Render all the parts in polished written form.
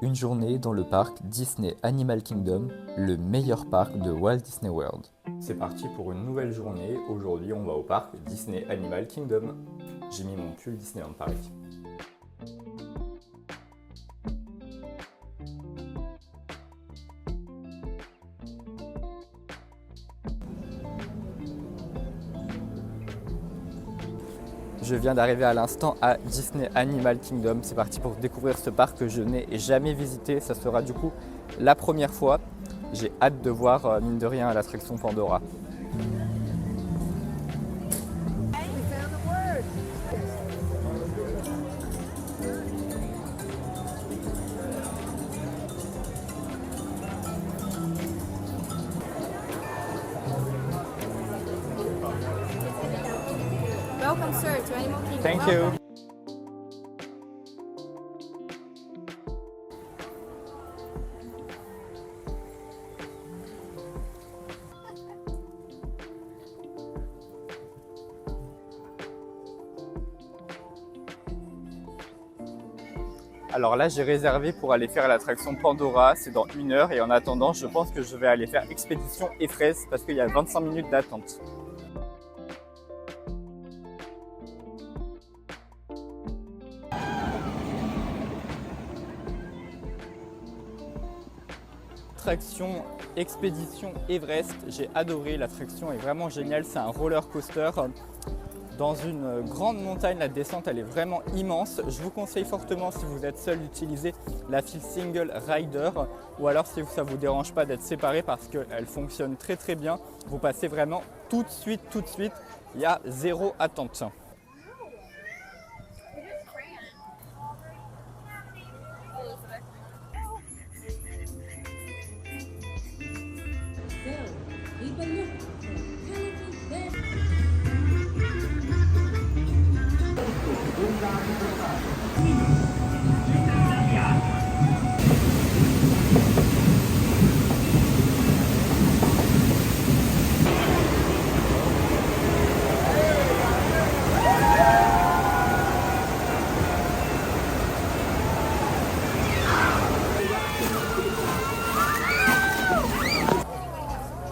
une journée dans le parc Disney Animal Kingdom, le meilleur parc de Walt Disney World. C'est parti pour une nouvelle journée. Aujourd'hui, on va au parc Disney Animal Kingdom. J'ai mis mon pull Disneyland Paris. Je viens d'arriver à l'instant à Disney Animal Kingdom. C'est parti pour découvrir ce parc que je n'ai jamais visité. Ça sera du coup la première fois. J'ai hâte de voir, mine de rien, l'attraction Pandora. Welcome, sir, to Animal Kingdom. Thank you. Alors là, j'ai réservé pour aller faire l'attraction Pandora, c'est dans 1 heure et en attendant, je pense que je vais aller faire Expédition et Fraises parce qu'il y a 25 minutes d'attente. Attraction Expédition Everest, j'ai adoré, l'attraction est vraiment géniale, c'est un roller coaster dans une grande montagne, la descente elle est vraiment immense. Je vous conseille fortement si vous êtes seul d'utiliser la file single rider ou alors si ça ne vous dérange pas d'être séparé parce qu'elle fonctionne très très bien. Vous passez vraiment tout de suite, il y a zéro attente.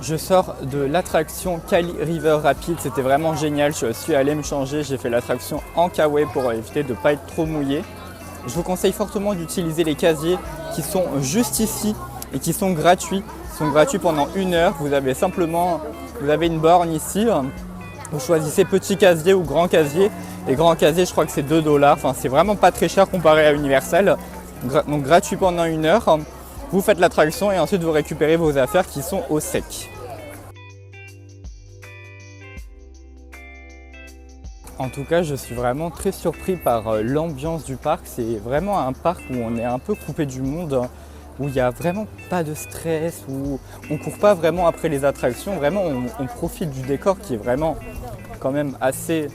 Je sors de l'attraction Kali River Rapids, c'était vraiment génial, je suis allé me changer, j'ai fait l'attraction en kawaii pour éviter de ne pas être trop mouillé. Je vous conseille fortement d'utiliser les casiers qui sont juste ici et qui sont gratuits. Ils sont gratuits pendant 1 heure, vous avez une borne ici, vous choisissez petit casier ou grand casier. Et grand casier, je crois que c'est 2 $, enfin c'est vraiment pas très cher comparé à Universal. Donc gratuit pendant 1 heure, vous faites l'attraction et ensuite vous récupérez vos affaires qui sont au sec. En tout cas, je suis vraiment très surpris par l'ambiance du parc. C'est vraiment un parc où on est un peu coupé du monde, où il n'y a vraiment pas de stress, où on ne court pas vraiment après les attractions. Vraiment, on profite du décor qui est vraiment quand même assez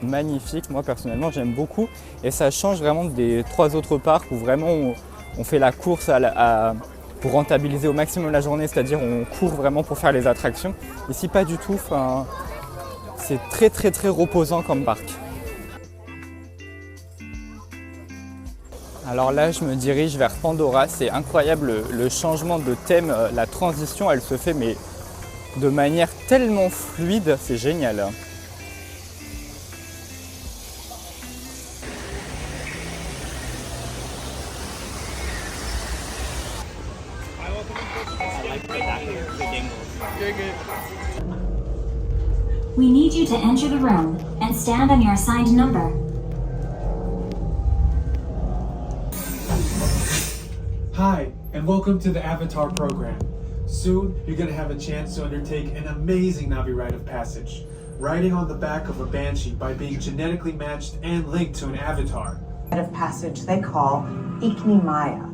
magnifique. Moi, personnellement, j'aime beaucoup. Et ça change vraiment des 3 autres parcs où vraiment on fait la course pour rentabiliser au maximum la journée, c'est-à-dire on court vraiment pour faire les attractions. Ici, pas du tout. C'est très reposant comme parc. Alors là, je me dirige vers Pandora. C'est incroyable le changement de thème, la transition, elle se fait mais de manière tellement fluide, c'est génial. We need you to enter the room and stand on your assigned number. Hi, and welcome to the Avatar program. Soon, you're going to have a chance to undertake an amazing Navi rite of passage, riding on the back of a Banshee by being genetically matched and linked to an avatar. Rite of passage they call Ikni-Maya.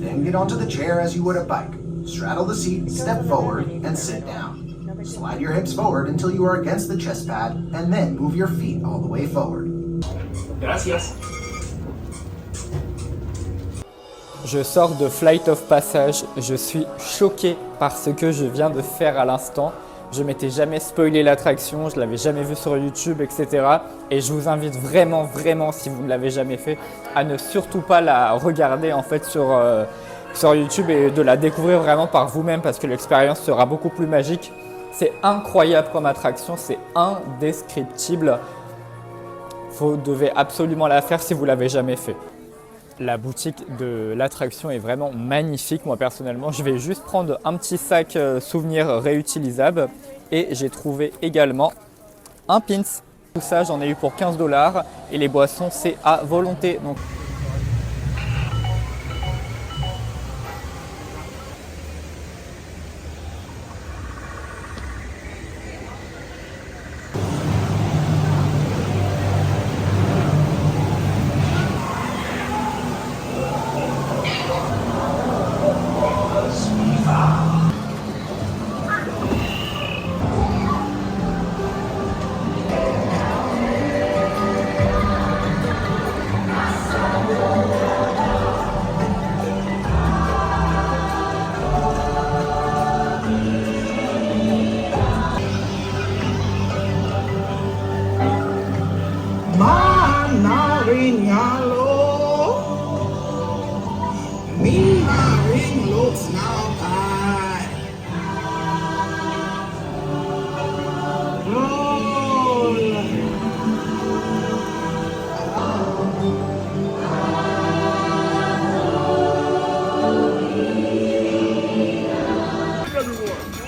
Then get onto the chair as you would a bike. Straddle the seat, step forward, and sit down. Slide your hips forward until you are against the chest pad, and then move your feet all the way forward. Gracias. Je sors de Flight of Passage, je suis choqué par ce que je viens de faire à l'instant. Je m'étais jamais spoilé l'attraction, je l'avais jamais vue sur YouTube, etc. Et je vous invite vraiment, si vous ne l'avez jamais fait, à ne surtout pas la regarder en fait sur YouTube et de la découvrir vraiment par vous-même parce que l'expérience sera beaucoup plus magique. C'est incroyable comme attraction, c'est indescriptible. Vous devez absolument la faire si vous ne l'avez jamais fait. La boutique de l'attraction est vraiment magnifique. Moi personnellement, je vais juste prendre un petit sac souvenir réutilisable et j'ai trouvé également un pins. Tout ça, j'en ai eu pour 15 $ et les boissons, c'est à volonté. Donc,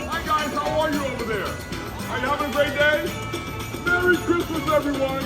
Hi guys, how are you over there? Are you having a great day? Merry Christmas, everyone!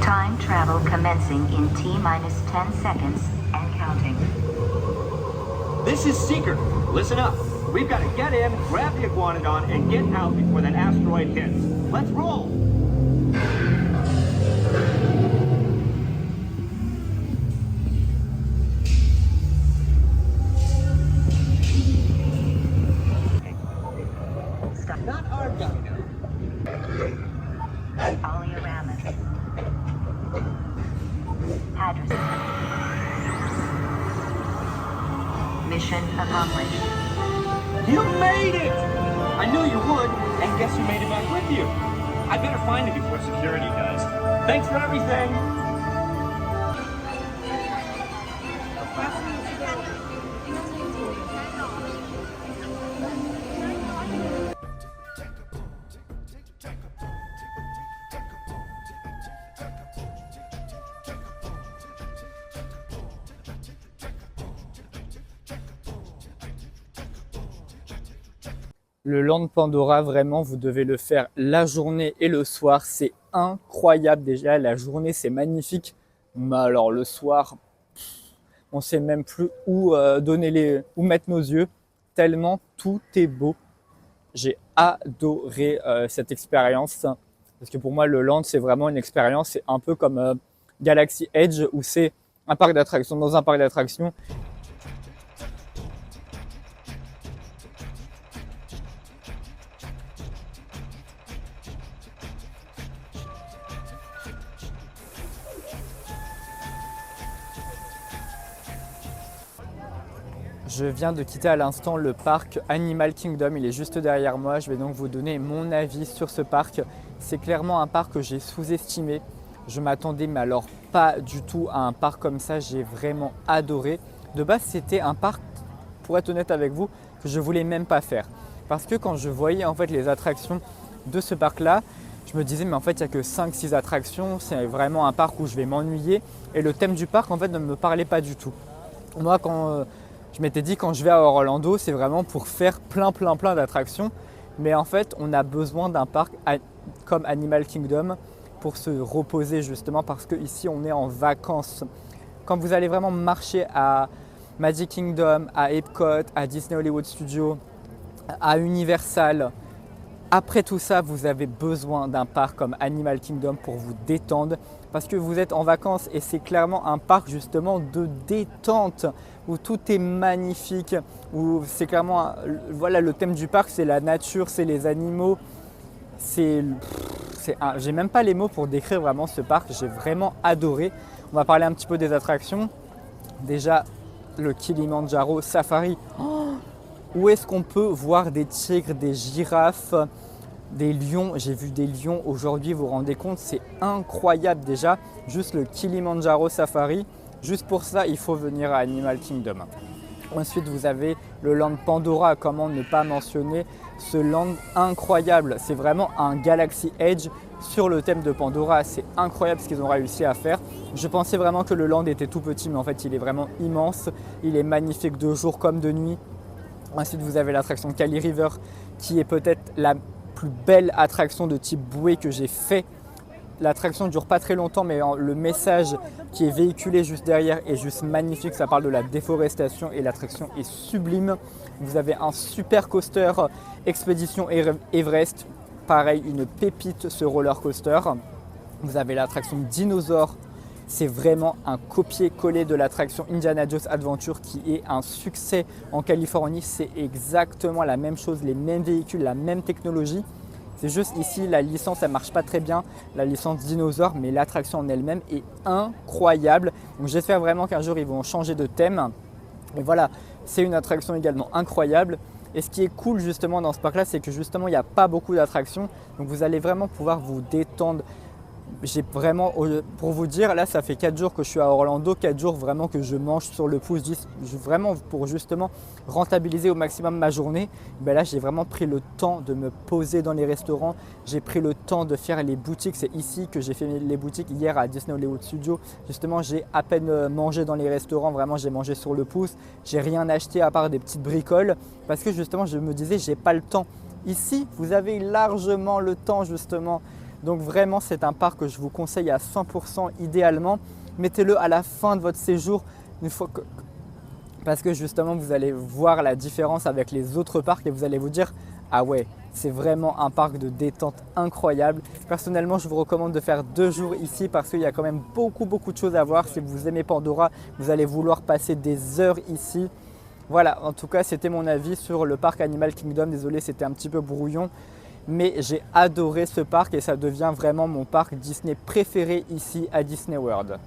Time travel commencing in T-minus 10 seconds and counting. This is Seeker. Listen up. We've got to get in, grab the Iguanodon, and get out before that asteroid hits. Let's roll! Not our dino. Polyaramus. Hadron. Mission accomplished. You made it! I knew you would, and guess who made it back with you? I better find it before security does. Thanks for everything! le Land Pandora, vraiment, vous devez le faire la journée et le soir. C'est incroyable déjà. La journée, c'est magnifique. Mais alors, le soir, on ne sait même plus où mettre nos yeux. Tellement tout est beau. J'ai adoré cette expérience. Parce que pour moi, le Land, c'est vraiment une expérience. C'est un peu comme Galaxy Edge, où c'est un parc d'attractions dans un parc d'attractions. Je viens de quitter à l'instant le parc Animal Kingdom, il est juste derrière moi. Je vais donc vous donner mon avis sur ce parc. C'est clairement un parc que j'ai sous-estimé. Je m'attendais mais alors pas du tout à un parc comme ça, j'ai vraiment adoré. De base c'était un parc, pour être honnête avec vous, que je voulais même pas faire. Parce que quand je voyais en fait les attractions de ce parc-là, je me disais mais en fait il n'y a que 5-6 attractions, c'est vraiment un parc où je vais m'ennuyer. Et le thème du parc en fait ne me parlait pas du tout. Moi quand je m'étais dit quand je vais à Orlando, c'est vraiment pour faire plein d'attractions. Mais en fait on a besoin d'un parc comme Animal Kingdom pour se reposer justement parce qu'ici on est en vacances. Quand vous allez vraiment marcher à Magic Kingdom, à Epcot, à Disney Hollywood Studios, à Universal, après tout ça, vous avez besoin d'un parc comme Animal Kingdom pour vous détendre parce que vous êtes en vacances et c'est clairement un parc justement de détente où tout est magnifique, où c'est clairement, voilà, le thème du parc, c'est la nature, c'est les animaux, j'ai même pas les mots pour décrire vraiment ce parc, j'ai vraiment adoré. On va parler un petit peu des attractions. Déjà, le Kilimanjaro Safari. Où est-ce qu'on peut voir des tigres, des girafes, des lions? J'ai vu des lions aujourd'hui, vous vous rendez compte, c'est incroyable déjà. Juste le Kilimanjaro Safari, juste pour ça, il faut venir à Animal Kingdom. Ensuite, vous avez le Land Pandora, comment ne pas mentionner ce land incroyable. C'est vraiment un Galaxy Edge sur le thème de Pandora. C'est incroyable ce qu'ils ont réussi à faire. Je pensais vraiment que le land était tout petit, mais en fait, il est vraiment immense. Il est magnifique de jour comme de nuit. Ensuite, vous avez l'attraction Kali River, qui est peut-être la plus belle attraction de type bouée que j'ai fait. L'attraction ne dure pas très longtemps, mais le message qui est véhiculé juste derrière est juste magnifique. Ça parle de la déforestation et l'attraction est sublime. Vous avez un super coaster Expédition Everest. Pareil, une pépite ce roller coaster. Vous avez l'attraction Dinosaure. C'est vraiment un copier-coller de l'attraction Indiana Jones Adventure qui est un succès en Californie. C'est exactement la même chose, les mêmes véhicules, la même technologie. C'est juste ici, la licence, elle ne marche pas très bien, la licence dinosaure, mais l'attraction en elle-même est incroyable. Donc j'espère vraiment qu'un jour, ils vont changer de thème. Et voilà, c'est une attraction également incroyable. Et ce qui est cool justement dans ce parc-là, c'est que justement, il n'y a pas beaucoup d'attractions. Donc vous allez vraiment pouvoir vous détendre. J'ai vraiment, pour vous dire, là ça fait 4 jours que je suis à Orlando, 4 jours vraiment que je mange sur le pouce, vraiment pour justement rentabiliser au maximum ma journée. Ben là j'ai vraiment pris le temps de me poser dans les restaurants, j'ai pris le temps de faire les boutiques, c'est ici que j'ai fait les boutiques hier à Disney Hollywood Studios. Justement j'ai à peine mangé dans les restaurants, vraiment j'ai mangé sur le pouce, j'ai rien acheté à part des petites bricoles parce que justement je me disais j'ai pas le temps. Ici vous avez largement le temps justement. Donc vraiment, c'est un parc que je vous conseille à 100% idéalement. Mettez-le à la fin de votre séjour parce que justement, vous allez voir la différence avec les autres parcs et vous allez vous dire « Ah ouais, c'est vraiment un parc de détente incroyable ». Personnellement, je vous recommande de faire 2 jours ici parce qu'il y a quand même beaucoup de choses à voir. Si vous aimez Pandora, vous allez vouloir passer des heures ici. Voilà, en tout cas, c'était mon avis sur le parc Animal Kingdom. Désolé, c'était un petit peu brouillon. Mais j'ai adoré ce parc et ça devient vraiment mon parc Disney préféré ici à Disney World.